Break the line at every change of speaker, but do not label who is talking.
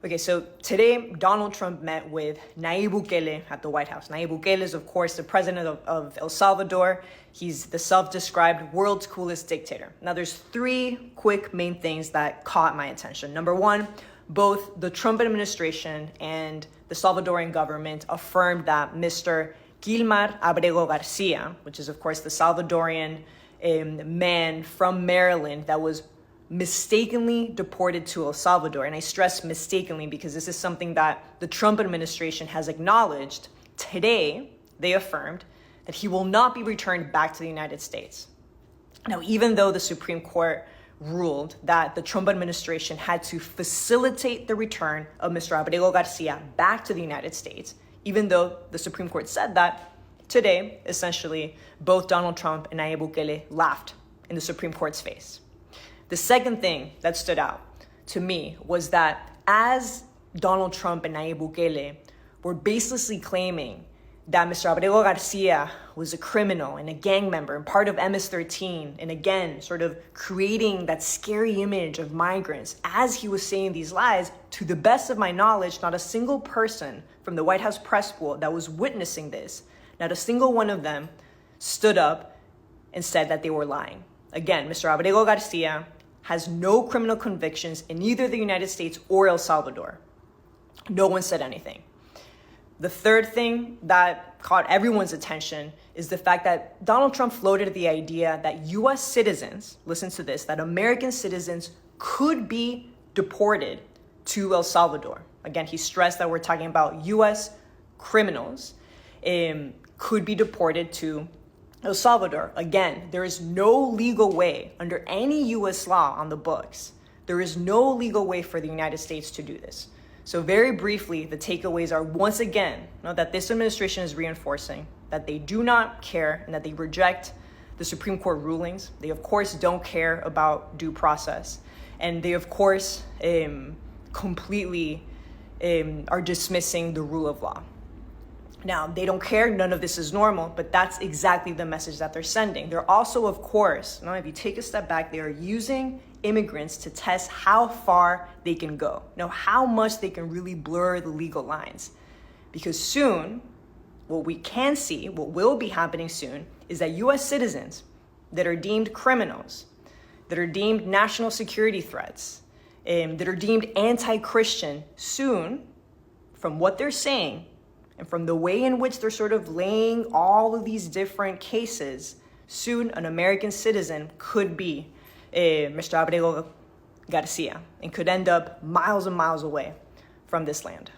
Okay, so today Donald Trump met with Nayib Bukele at the White House. Nayib Bukele is, of course, the president of El Salvador. He's the self-described world's coolest dictator. Now, there's three quick main things that caught my attention. Number one, both the Trump administration and the Salvadorian government affirmed that Mr. Gilmar Abrego Garcia, which is, of course, the Salvadorian man from Maryland that was mistakenly deported to El Salvador. And I stress mistakenly because this is something that the Trump administration has acknowledged. Today, they affirmed that he will not be returned back to the United States. Now, even though the Supreme Court ruled that the Trump administration had to facilitate the return of Mr. Abrego Garcia back to the United States, even though the Supreme Court said that, today, essentially, both Donald Trump and Nayib Bukele laughed in the Supreme Court's face. The second thing that stood out to me was that as Donald Trump and Nayib Bukele were baselessly claiming that Mr. Abrego Garcia was a criminal and a gang member and part of MS-13, and again, sort of creating that scary image of migrants, as he was saying these lies, to the best of my knowledge, not a single person from the White House press pool that was witnessing this, not a single one of them stood up and said that they were lying. Again, Mr. Abrego Garcia has no criminal convictions in either the United States or El Salvador. No one said anything. The third thing that caught everyone's attention is the fact that Donald Trump floated the idea that U.S. citizens, listen to this, that American citizens could be deported to El Salvador. Again, he stressed that we're talking about U.S. criminals could be deported to El Salvador. Again, there is no legal way under any U.S. law on the books. There is no legal way for the United States to do this. So very briefly, the takeaways are once again that this administration is reinforcing that they do not care and that they reject the Supreme Court rulings. They, of course, don't care about due process. And they, of course, completely are dismissing the rule of law. Now, they don't care, none of this is normal, but that's exactly the message that they're sending. They're also, of course, if you take a step back, they are using immigrants to test how far they can go. How much they can really blur the legal lines. Because soon, what we can see, what will be happening soon, is that U.S. citizens that are deemed criminals, that are deemed national security threats, that are deemed anti-Christian, soon, from what they're saying, and from the way in which they're sort of laying all of these different cases, soon an American citizen could be Mr. Abrego Garcia and could end up miles and miles away from this land.